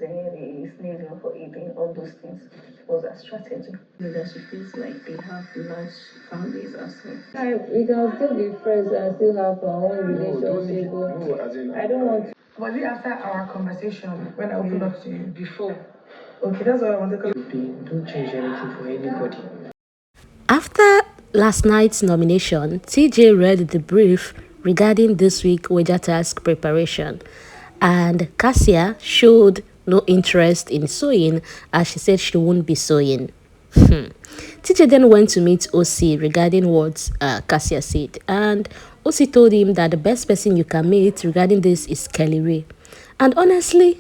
OZEE, sneezing for eating, all those things was a strategy. That she feels like they have large families as well. We can still be friends and still have our own relationship. I don't want to. Was it after our conversation when I opened up to you? Before. Okay, that's what I wanted to don't change anything for anybody. After last night's nomination, TJ read the brief regarding this week's wager task preparation, and Kassia showed no interest in sewing as she said she won't be sewing. TJ then went to meet OC regarding what Kassia said, and OC told him that the best person you can meet regarding this is Kellyrae. And honestly,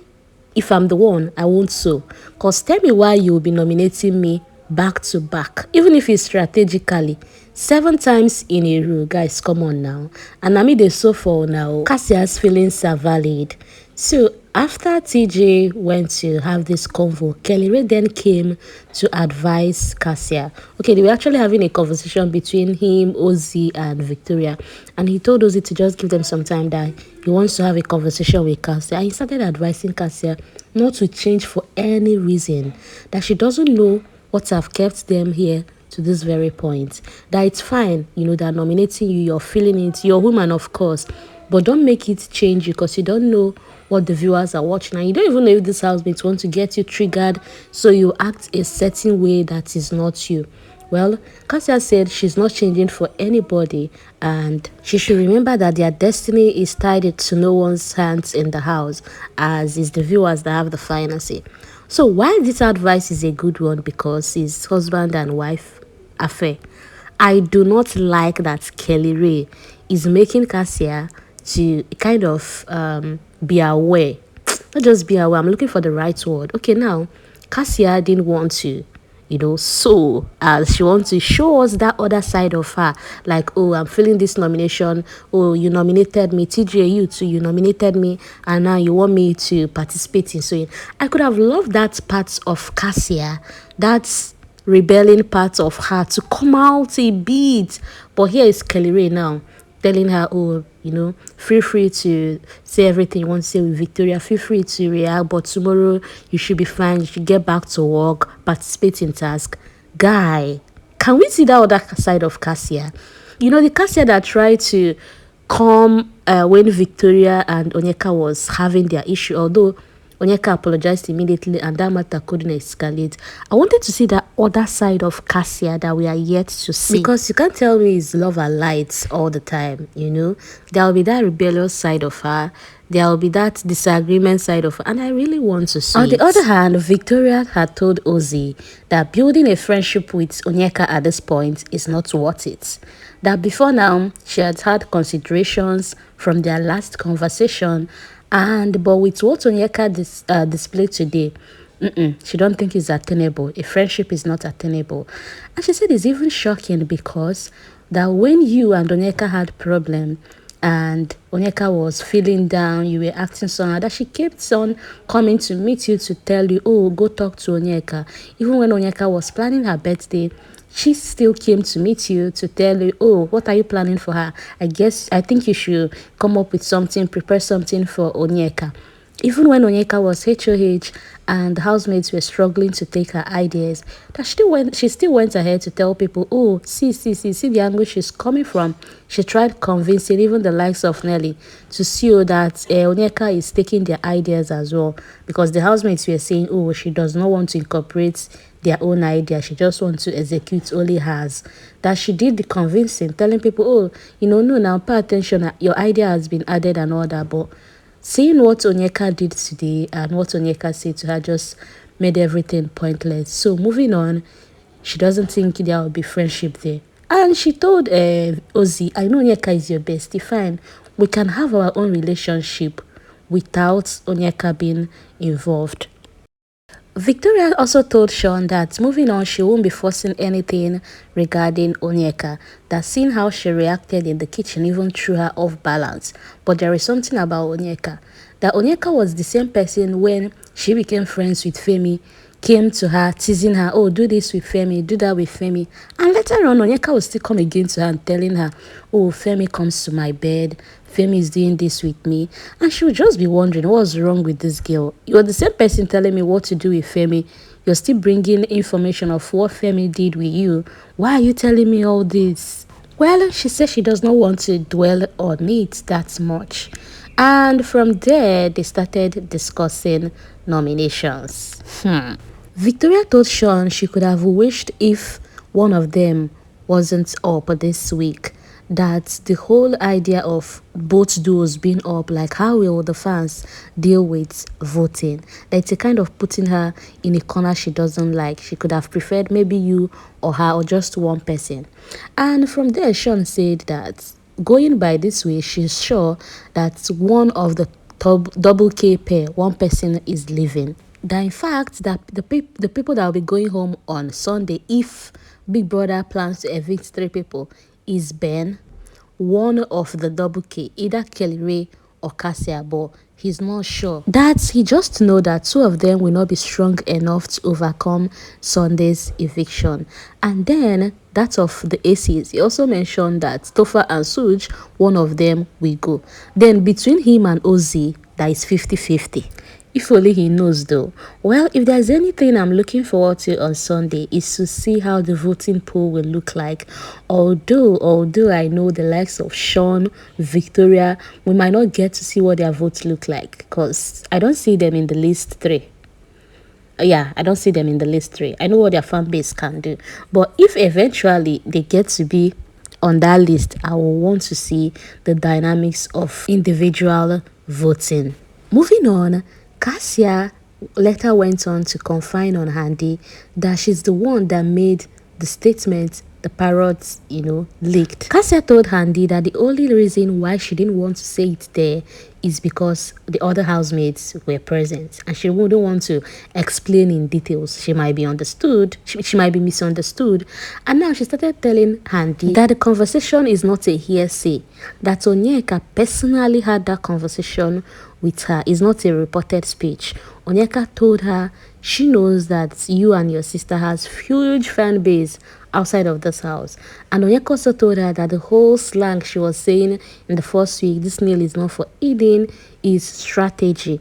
if I'm the one, I won't sew. Cause tell me why you'll be nominating me back to back, even if it's strategically 7 times in a row. Guys, come on now. And I mean they so for now. Kassia's feelings are valid. So after TJ went to have this convo, Kellyrae then came to advise Kassia. Okay, they were actually having a conversation between him, OZEE, and Victoria. And he told OZEE to just give them some time that he wants to have a conversation with Kassia. And he started advising Kassia not to change for any reason. That she doesn't know what have kept them here to this very point. That it's fine, you know, they're nominating you, you're feeling it, you're a woman, of course. But don't make it change you because you don't know what the viewers are watching. And you don't even know if this housemates want to get you triggered, so you act a certain way that is not you. Well, Kassia said she's not changing for anybody and she should remember that their destiny is tied to no one's hands in the house, as is the viewers that have the final say. So while this advice is a good one because it's husband and wife affair, I do not like that Kellyrae is making Kassia to kind of be aware. Not just be aware, I'm looking for the right word. Okay, now, Kassia didn't want to, you know, so she wants to show us that other side of her. Like, oh, I'm feeling this nomination. Oh, you nominated me. TJ, you too, you nominated me. And now you want me to participate in sewing. I could have loved that part of Kassia. That's rebelling part of her to come out a bit. But here is Kellyrae now telling her, oh, you know, feel free to say everything you want to say with Victoria. Feel free to react, but tomorrow you should be fine. You should get back to work, participate in task. Guy, can we see that other side of Kassia? You know, the Kassia that tried to come when Victoria and Onyeka was having their issue, although Onyeka apologized immediately and that matter couldn't escalate. I wanted to see that other side of Kassia that we are yet to see. Because you can't tell me it's love and lights all the time, you know. There will be that rebellious side of her. There will be that disagreement side of her. And I really want to see it. On the other hand, Victoria had told OZEE that building a friendship with Onyeka at this point is not worth it. That before now, she had had considerations from their last conversation. But with what Onyeka displayed today, she don't think it's attainable. A friendship is not attainable. And she said it's even shocking because that when you and Onyeka had problem and Onyeka was feeling down, you were acting somehow, that she kept on coming to meet you to tell you, oh, go talk to Onyeka. Even when Onyeka was planning her birthday, she still came to meet you to tell you, oh, what are you planning for her? I think you should come up with something, prepare something for Onyeka. Even when Onyeka was HOH and the housemates were struggling to take her ideas, that she still went ahead to tell people, oh, see the angle she's coming from. She tried convincing even the likes of Nelly to see that Onyeka is taking their ideas as well. Because the housemates were saying, oh, she does not want to incorporate their own idea. She just wants to execute only hers. That she did the convincing, telling people, oh, you know, no, now pay attention. Your idea has been added and all that. But seeing what Onyeka did today and what Onyeka said to her just made everything pointless. So moving on, she doesn't think there will be friendship there. And she told OZEE, I know Onyeka is your bestie, fine. We can have our own relationship without Onyeka being involved. Victoria also told Sean that moving on, she won't be forcing anything regarding Onyeka, that seeing how she reacted in the kitchen even threw her off balance. But there is something about Onyeka, that Onyeka was the same person when she became friends with Femi, came to her, teasing her, oh, do this with Femi, do that with Femi. And later on, Onyeka will still come again to her and telling her, oh, Femi comes to my bed, Femi is doing this with me. And she would just be wondering, what's wrong with this girl? You're the same person telling me what to do with Femi. You're still bringing information of what Femi did with you. Why are you telling me all this? Well, she says she does not want to dwell on it that much. And from there, they started discussing nominations. Victoria told Sean she could have wished if one of them wasn't up this week. That the whole idea of both duos being up, like how will the fans deal with voting? That it's a kind of putting her in a corner she doesn't like. She could have preferred maybe you or her or just one person. And from there, Sean said that going by this way, she's sure that one of the double K pair, one person is leaving. That in fact, that the people that will be going home on Sunday, if Big Brother plans to evict 3 people, is Ben, one of the double K, either Kellyrae or Kassia, but he's not sure. That he just know that 2 of them will not be strong enough to overcome Sunday's eviction. And then that of the aces, he also mentioned that Topher and Suj, one of them will go. Then between him and OZEE, that is 50-50. If only he knows though. Well, if there's anything I'm looking forward to on Sunday is to see how the voting poll will look like. Although I know the likes of Sean, Victoria, we might not get to see what their votes look like because I don't see them in the list 3. Yeah, I don't see them in the list 3. I know what their fan base can do. But if eventually they get to be on that list, I will want to see the dynamics of individual voting. Moving on, Kassia later went on to confide on Andi that she's the one that made the statement the parrots, leaked. Kassia told Andi that the only reason why she didn't want to say it there is because the other housemates were present and she wouldn't want to explain in details. She might be understood, she might be misunderstood. And now she started telling Andi that the conversation is not a hearsay, that Onyeka personally had that conversation with her. It's not a reported speech. Onyeka told her she knows that you and your sister has huge fan base outside of this house. And Onyeka also told her that the whole slang she was saying in the first week, this nail is not for eating, is strategy.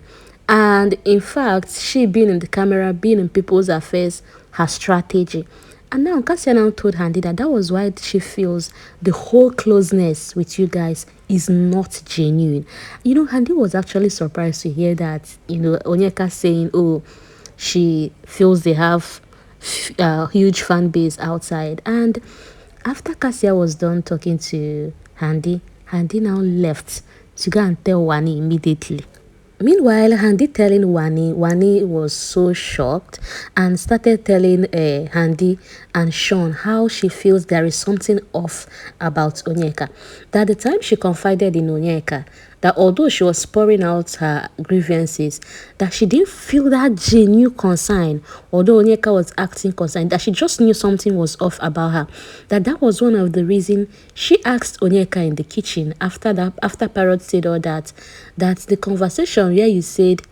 And in fact, she being in the camera, being in people's affairs, her strategy. And now Kassia now told Andi that was why she feels the whole closeness with you guys is not genuine. Andi was actually surprised to hear that, Onyeka saying, oh, she feels they have huge fan base outside. And after Kassia was done talking to Andi now left to go and tell Wanni immediately. Meanwhile, Andi telling Wanni was so shocked and started telling Andi and Sean how she feels there is something off about Onyeka. That the time she confided in Onyeka, that although she was pouring out her grievances, that she didn't feel that genuine concern, although Onyeka was acting concerned, that she just knew something was off about her. That was one of the reasons she asked Onyeka in the kitchen after Parrot said all that the conversation where you said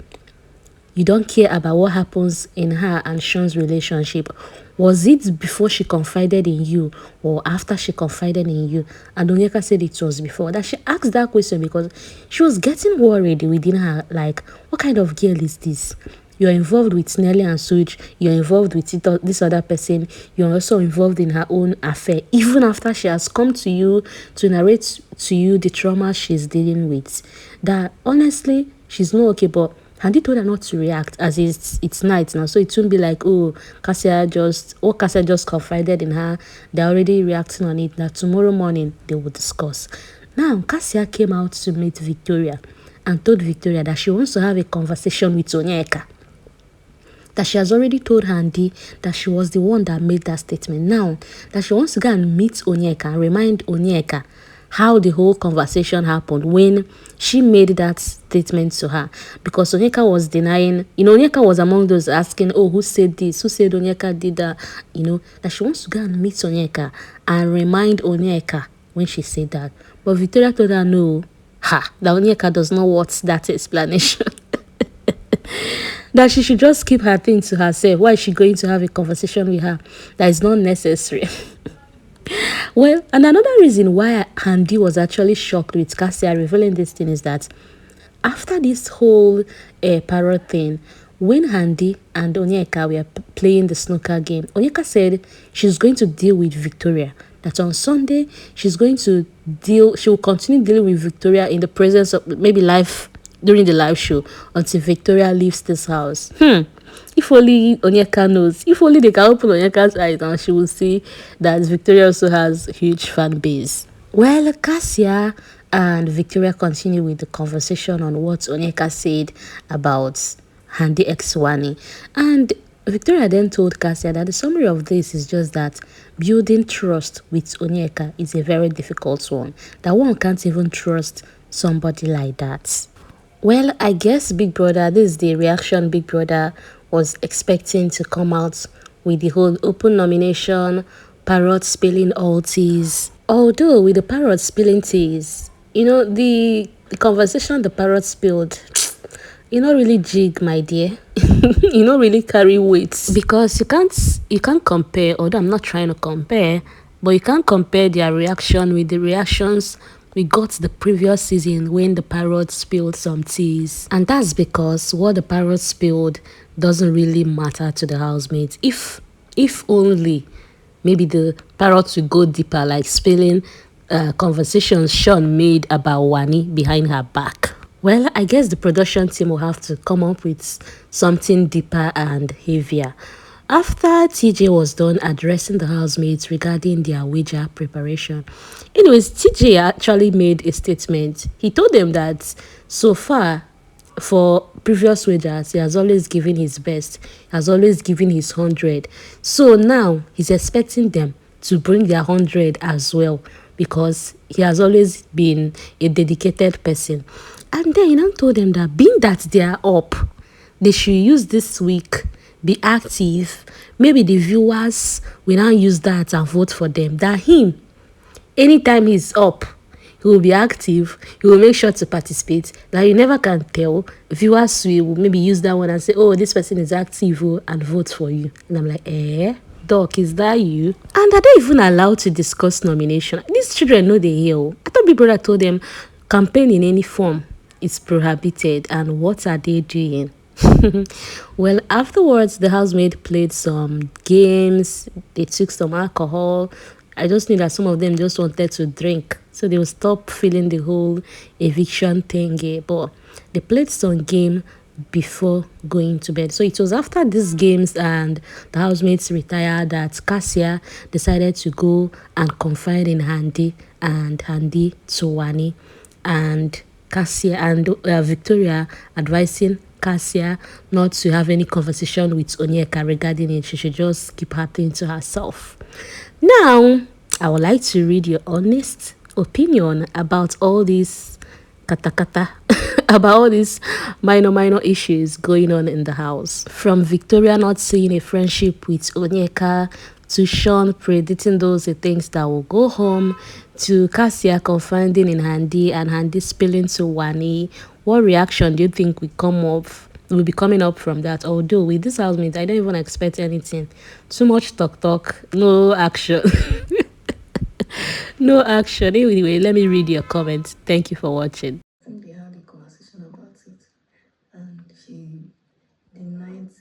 you don't care about what happens in her and Sean's relationship, was it before she confided in you or after she confided in you? And Onyeka said it was before. That she asked that question because she was getting worried within her, like, what kind of girl is this? You're involved with Nelly and Suj, you're involved with this other person, you're also involved in her own affair, even after she has come to you to narrate to you the trauma she's dealing with. That honestly, she's not okay, but Andi told her not to react as it's night now, so it won't be like, oh, Kassia just confided in her, they're already reacting on it, that tomorrow morning they will discuss. Now, Kassia came out to meet Victoria and told Victoria that she wants to have a conversation with Onyeka. That she has already told Andi that she was the one that made that statement. Now, that she wants to go and meet Onyeka and remind Onyeka how the whole conversation happened when she made that statement to her. Because Onyeka was denying, Onyeka was among those asking, oh, who said this? Who said Onyeka did that? That she wants to go and meet Onyeka and remind Onyeka when she said that. But Victoria told her no, that Onyeka does not want that explanation. That she should just keep her thing to herself. Why is she going to have a conversation with her? That is not necessary. Well, and another reason why Andi was actually shocked with Kassia revealing this thing is that after this whole parrot thing, when Andi and Onyeka were playing the snooker game, Onyeka said she's going to deal with Victoria. That on Sunday, she will continue dealing with Victoria in the presence of maybe live, during the live show, until Victoria leaves this house. If only Onyeka knows. If only they can open Onyeka's eyes and she will see that Victoria also has a huge fan base. Well, Kassia and Victoria continue with the conversation on what Onyeka said about Handy X Wanni. And Victoria then told Kassia that the summary of this is just that building trust with Onyeka is a very difficult one. That one can't even trust somebody like that. Well, I guess Big Brother, this is the reaction Big Brother was expecting to come out with the whole open nomination, Parrot spilling all teas. Although with the Parrot spilling teas, the conversation the Parrot spilled, really jig, my dear. Really carry weight. Because you can't compare, although I'm not trying to compare, but you can't compare their reaction with the reactions we got the previous season when the Parrot spilled some teas. And that's because what the Parrot spilled doesn't really matter to the housemates. If only maybe the Parrot will go deeper, like spilling conversations Sean made about Wanni behind her back. Well, I guess the production team will have to come up with something deeper and heavier. After TJ was done addressing the housemates regarding their wager preparation, anyways, TJ actually made a statement. He told them that so far, for previous wagers, he has always given his best, he has always given his 100. So now he's expecting them to bring their 100 as well, because he has always been a dedicated person. And then he now told them that being that they are up, they should use this week, be active. Maybe the viewers will now use that and vote for them. That him, anytime he's up, he will be active, he will make sure to participate. That you never can tell. Viewers will maybe use that one and say, oh, this person is active, and vote for you. And I'm like, Doc, is that you? And are they even allowed to discuss nomination? These children know they hear. I thought Big Brother told them campaign in any form is prohibited, and what are they doing? Well, afterwards, the housemaid played some games. They took some alcohol. I just knew that some of them just wanted to drink, so they will stop feeling the whole eviction thing. But they played some game before going to bed. So it was after these games and the housemates retired that Kassia decided to go and confide in Handi, and Handi to Wanni, and Kassia and Victoria advising Kassia not to have any conversation with Onyeka regarding it. She should just keep her thing to herself. Now, I would like to read your honest opinion about all these kata about all these minor issues going on in the house. From Victoria not seeing a friendship with Onyeka, to Sean predicting those things that will go home, to Kassia confiding in Handi and Handi spilling to Wanni. What reaction do you think will be coming up from that? Although with this housemate, I don't even expect anything. Too much talk, no action. No action. Anyway, let me read your comments. Thank you for watching.